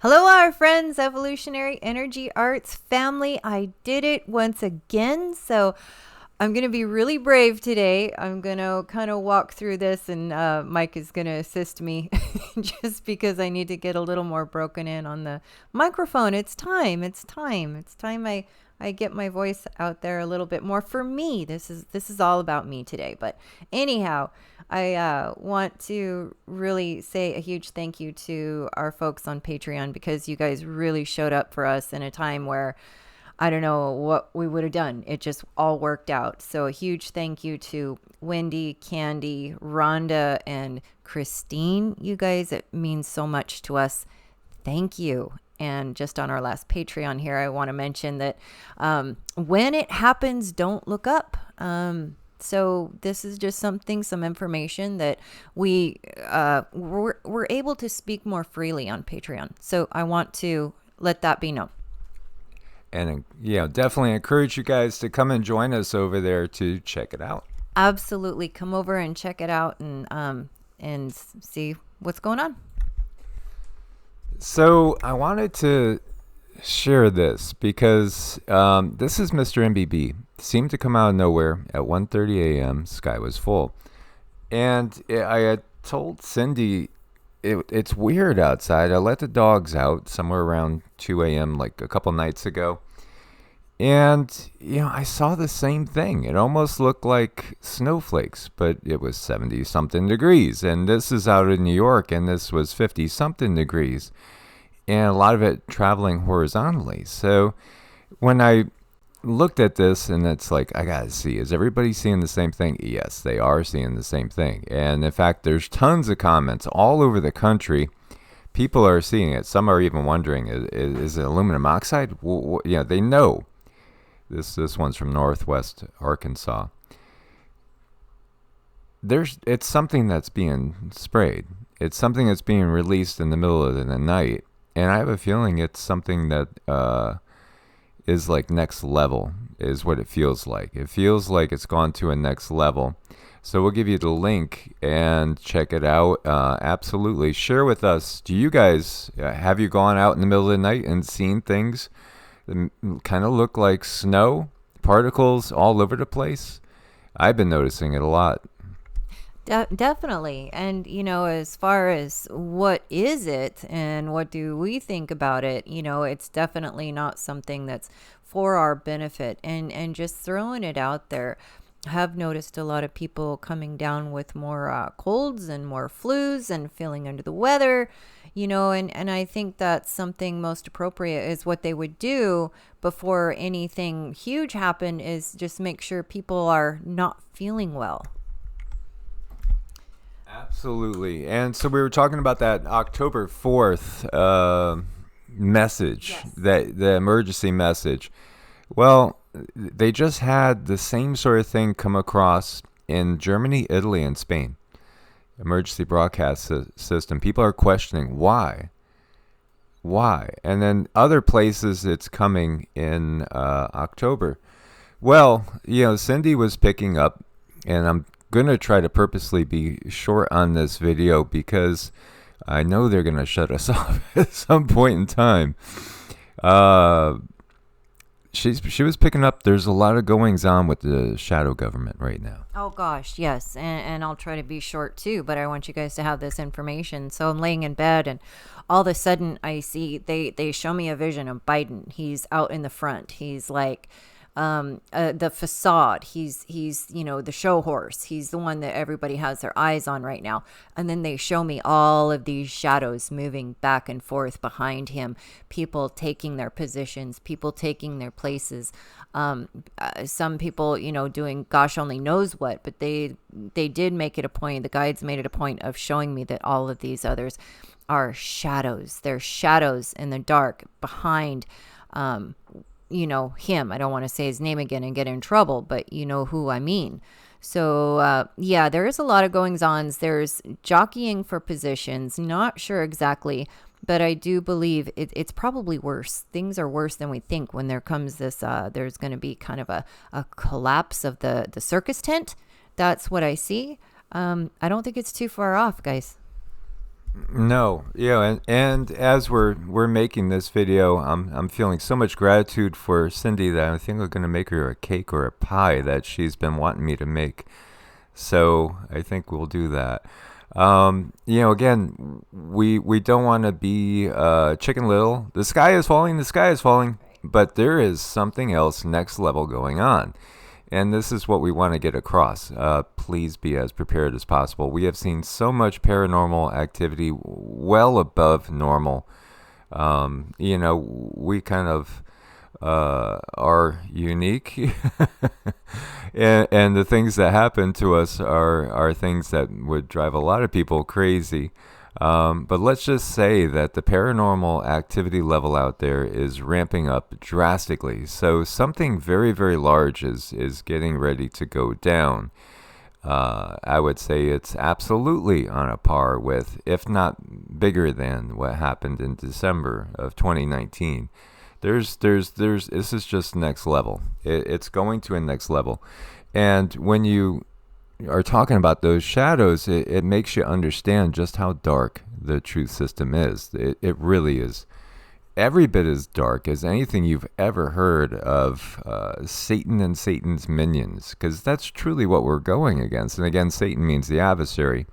Hello, our friends, Evolutionary Energy Arts family. I did it once again. So I'm going to be really brave today. I'm going to kind of walk through this, and Mike is going to assist me just because I need to get a little more broken in on the microphone. It's time. It's time. It's time I get my voice out there a little bit more for me. This is all about me today. But anyhow, I want to really say a huge thank you to our folks on Patreon because you guys really showed up for us in a time where I don't know what we would have done. It just all worked out. So a huge thank you to Wendy, Candy, Rhonda, and Christine. You guys, it means so much to us. Thank you. And just on our last Patreon here, I want to mention that when it happens, don't look up. So this is just some information that we're able to speak more freely on Patreon. So I want to let that be known. And definitely encourage you guys to come and join us over there to check it out. Absolutely, come over and check it out and see what's going on. So I wanted to share this because this is Mr. MBB. Seemed to come out of nowhere at 1:30 a.m. Sky was full, and I had told Cindy it's weird outside. I let the dogs out somewhere around 2 a.m. like a couple nights ago, and I saw the same thing. It almost looked like snowflakes, but it was 70 something degrees, and this is out in New York, and this was 50 something degrees, and a lot of it traveling horizontally. So when I looked at this, and it's like, I gotta see, is everybody seeing the same thing? Yes, they are seeing the same thing. And in fact, there's tons of comments all over the country. People are seeing it. Some are even wondering, is it aluminum oxide? They know. This one's from Northwest Arkansas. It's something that's being sprayed. It's something that's being released in the middle of the night. And I have a feeling it's something that is like next level, is what it feels like. It feels like it's gone to a next level. So we'll give you the link and check it out. Absolutely. Share with us. Do you guys, have you gone out in the middle of the night and seen things that kind of look like snow, particles all over the place? I've been noticing it a lot. Definitely. And, as far as what is it and what do we think about it, it's definitely not something that's for our benefit. And just throwing it out there, I have noticed a lot of people coming down with more colds and more flus and feeling under the weather, and I think that's something most appropriate is what they would do before anything huge happened is just make sure people are not feeling well. Absolutely. And so we were talking about that October 4th message, yes. The emergency message. Well, they just had the same sort of thing come across in Germany, Italy, and Spain. Emergency broadcast system. People are questioning why. And then other places it's coming in October. Well, Cindy was picking up, and I'm going to try to purposely be short on this video because I know they're going to shut us off at some point in time. She was picking up, there's a lot of goings on with the shadow government right now. Oh gosh, yes. And I'll try to be short too, but I want you guys to have this information. So I'm laying in bed and all of a sudden I see they show me a vision of Biden. He's out in the front. He's like the facade. He's the show horse. He's the one that everybody has their eyes on right now. And then they show me all of these shadows moving back and forth behind him, people taking their positions, people taking their places. Some people, doing gosh only knows what, but they did make it a point, the guides made it a point of showing me that all of these others are shadows. They're shadows in the dark behind him. I don't want to say his name again and get in trouble, but you know who I mean. So, there is a lot of goings-ons. There's jockeying for positions. Not sure exactly, but I do believe it's probably worse. Things are worse than we think when there comes this, there's going to be kind of a collapse of the circus tent. That's what I see. I don't think it's too far off, guys. No, and as we're making this video, I'm feeling so much gratitude for Cindy that I think I'm gonna make her a cake or a pie that she's been wanting me to make. So I think we'll do that. Again, we don't want to be Chicken Little. The sky is falling. The sky is falling. But there is something else next level going on. And this is what we want to get across. Please be as prepared as possible. We have seen so much paranormal activity well above normal. We kind of are unique. and the things that happen to us are things that would drive a lot of people crazy. But let's just say that the paranormal activity level out there is ramping up drastically. So something very, very large is getting ready to go down. I would say it's absolutely on a par with, if not bigger than, what happened in December of 2019. This is just next level. It's going to a next level. And when you are talking about those shadows, it makes you understand just how dark the truth system is. It really is every bit as dark as anything you've ever heard of Satan and Satan's minions, because that's truly what we're going against. And again, Satan means the adversary.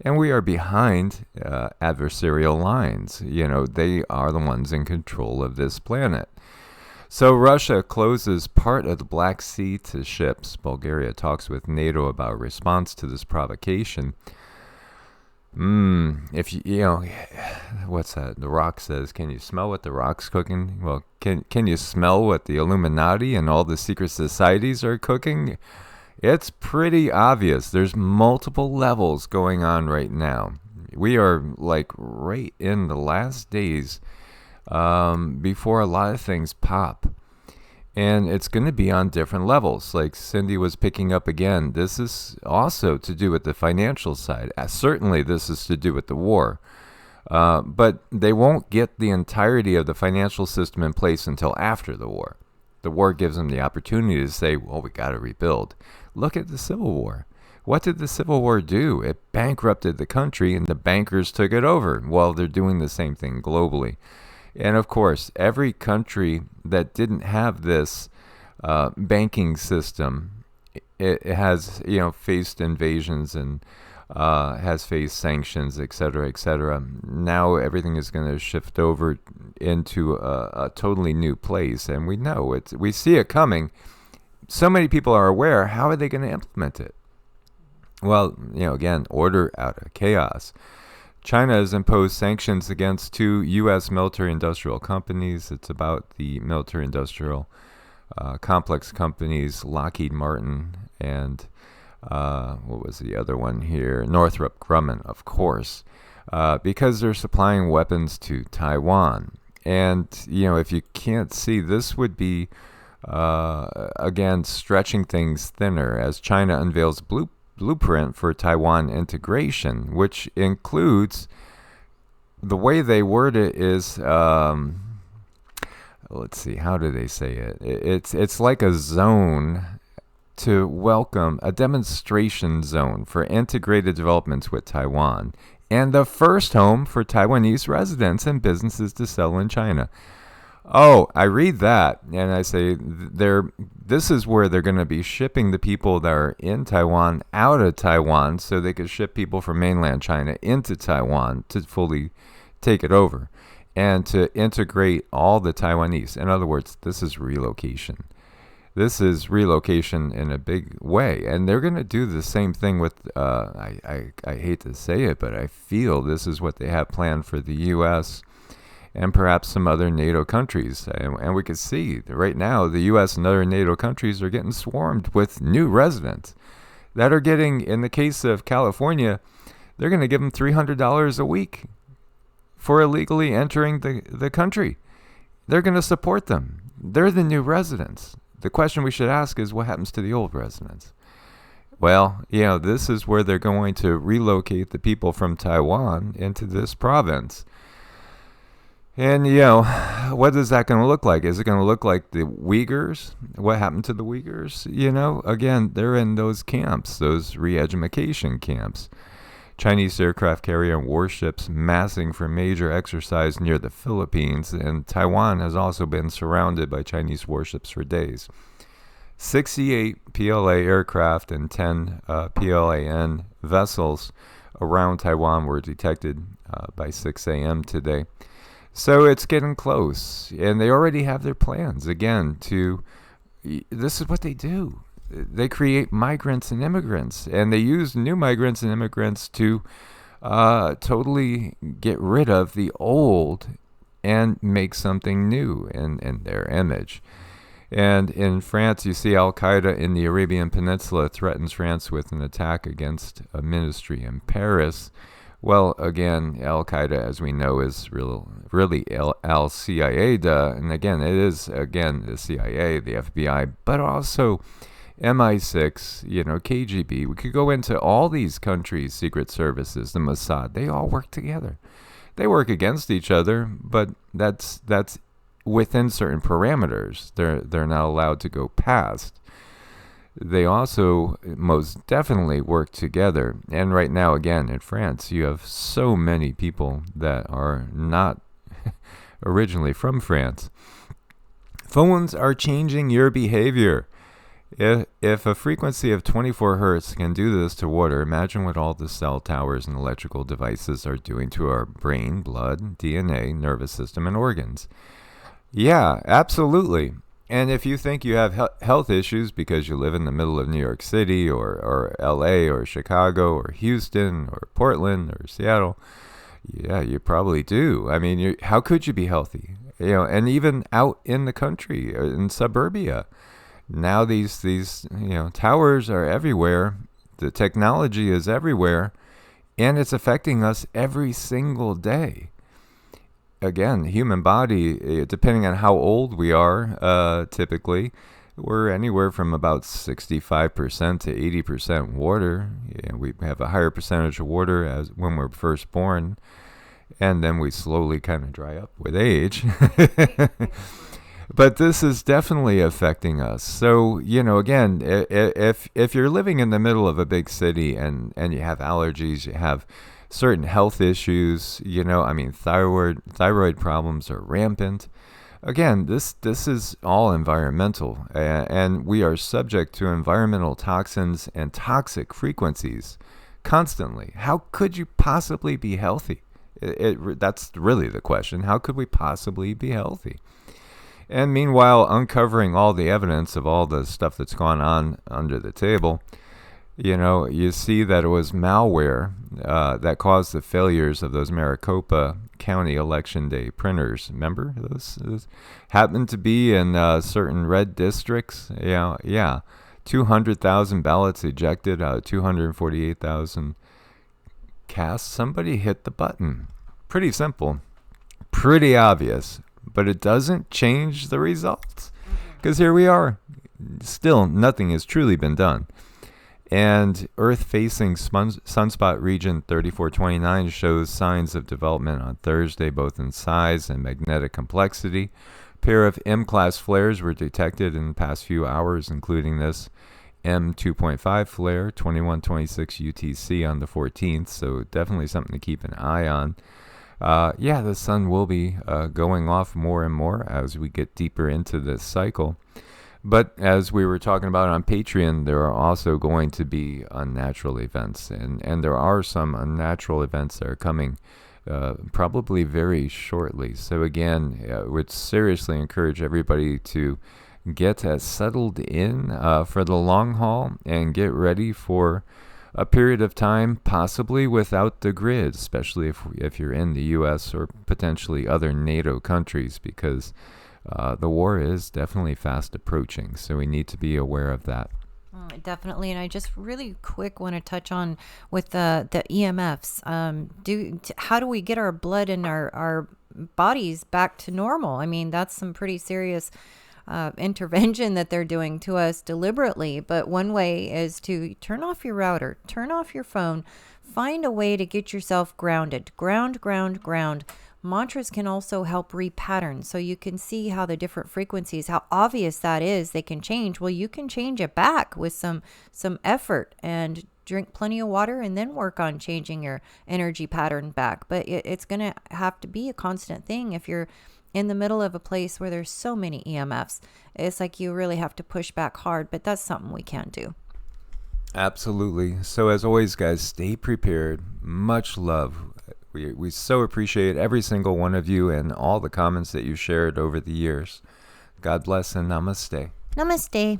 And we are behind adversarial lines. They are the ones in control of this planet. So Russia closes part of the Black Sea to ships. Bulgaria talks with NATO about response to this provocation. If what's that? The Rock says, can you smell what the Rock's cooking? Well, can you smell what the Illuminati and all the secret societies are cooking? It's pretty obvious. There's multiple levels going on right now. We are like right in the last days before a lot of things pop. And it's going to be on different levels. Like Cindy was picking up again, this is also to do with the financial side. Certainly this is to do with the war. But they won't get the entirety of the financial system in place until after the war. The war gives them the opportunity to say, well, we got to rebuild. Look at the Civil War. What did the Civil War do? It bankrupted the country and the bankers took it over. Well, they're doing the same thing globally. And of course, every country that didn't have this banking system, it has faced invasions and has faced sanctions, et cetera, et cetera. Now everything is going to shift over into a totally new place, and we know it. We see it coming. So many people are aware. How are they going to implement it? Well, again, order out of chaos. China has imposed sanctions against 2 U.S. military-industrial companies. It's about the military-industrial complex companies, Lockheed Martin and what was the other one here? Northrop Grumman, of course, because they're supplying weapons to Taiwan. And, if you can't see, this would be, again, stretching things thinner as China unveils blueprint for Taiwan integration, which includes, the way they word it is, let's see, how do they say it? It's like a zone to welcome, a demonstration zone for integrated developments with Taiwan, and the first home for Taiwanese residents and businesses to settle in China. Oh, I read that and I say this is where they're going to be shipping the people that are in Taiwan out of Taiwan so they could ship people from mainland China into Taiwan to fully take it over and to integrate all the Taiwanese. In other words, this is relocation. This is relocation in a big way. And they're going to do the same thing with, I hate to say it, but I feel this is what they have planned for the U.S., and perhaps some other NATO countries. And we can see that right now the U.S. and other NATO countries are getting swarmed with new residents that are getting, in the case of California, they're going to give them $300 a week for illegally entering the country. They're going to support them. They're the new residents. The question we should ask is, what happens to the old residents? Well, this is where they're going to relocate the people from Taiwan into this province. And, what is that going to look like? Is it going to look like the Uyghurs? What happened to the Uyghurs? Again, they're in those camps, those re-education camps. Chinese aircraft carrier and warships massing for major exercise near the Philippines, and Taiwan has also been surrounded by Chinese warships for days. 68 PLA aircraft and 10 PLAN vessels around Taiwan were detected by 6 a.m. today. So it's getting close, and they already have their plans, again, this is what they do. They create migrants and immigrants, and they use new migrants and immigrants to totally get rid of the old and make something new in their image. And in France, you see Al-Qaeda in the Arabian Peninsula threatens France with an attack against a ministry in Paris. Well, again, Al-Qaeda, as we know, is really Al-Qaeda. And again, it is, the CIA, the FBI, but also MI6, KGB. We could go into all these countries' secret services, the Mossad. They all work together. They work against each other, but that's within certain parameters. They're not allowed to go past. They also most definitely work together. And right now, again, in France, you have so many people that are not originally from France. Phones are changing your behavior. If a frequency of 24 hertz can do this to water, imagine what all the cell towers and electrical devices are doing to our brain, blood, DNA, nervous system, and organs. Yeah, absolutely. And if you think you have health issues because you live in the middle of New York City or LA or Chicago or Houston or Portland or Seattle, yeah, you probably do. I mean, how could you be healthy? And even out in the country, in suburbia, now these towers are everywhere. The technology is everywhere, and it's affecting us every single day. Again, human body, depending on how old we are, typically, we're anywhere from about 65% to 80% water. We have a higher percentage of water as when we're first born, and then we slowly kind of dry up with age. But this is definitely affecting us. So, again, if you're living in the middle of a big city and you have allergies, you have certain health issues, thyroid problems are rampant. Again, this is all environmental, and we are subject to environmental toxins and toxic frequencies constantly. How could you possibly be healthy? That's really the question. How could we possibly be healthy? And meanwhile, uncovering all the evidence of all the stuff that's gone on under the table, you see that it was malware that caused the failures of those Maricopa County election day printers. Remember those happened to be in certain red districts. Yeah. 200,000 ballots ejected out of 248,000 cast. Somebody hit the button. Pretty simple, pretty obvious, but it doesn't change the results, because here we are. Still, nothing has truly been done. And Earth-facing sunspot region 3429 shows signs of development on Thursday, both in size and magnetic complexity. A pair of M-class flares were detected in the past few hours, including this M2.5 flare, 2126 UTC on the 14th, so definitely something to keep an eye on. The sun will be going off more and more as we get deeper into this cycle. But as we were talking about on Patreon, there are also going to be unnatural events. And there are some unnatural events that are coming probably very shortly. So again, would seriously encourage everybody to get settled in for the long haul and get ready for a period of time possibly without the grid, especially if you're in the U.S. or potentially other NATO countries, because the war is definitely fast approaching. So we need to be aware of that. Definitely. And I just really quick want to touch on with the EMFs. How do we get our blood and our bodies back to normal? I mean, that's some pretty serious intervention that they're doing to us deliberately. But one way is to turn off your router, turn off your phone, find a way to get yourself grounded. Ground. Mantras can also help repattern, so you can see how the different frequencies, how obvious that is, they can change. Well, you can change it back with some effort and drink plenty of water and then work on changing your energy pattern back. But it's going to have to be a constant thing if you're in the middle of a place where there's so many EMFs. It's like you really have to push back hard, but that's something we can do. Absolutely. So as always, guys, stay prepared. Much love. We so appreciate every single one of you and all the comments that you shared over the years. God bless and namaste. Namaste.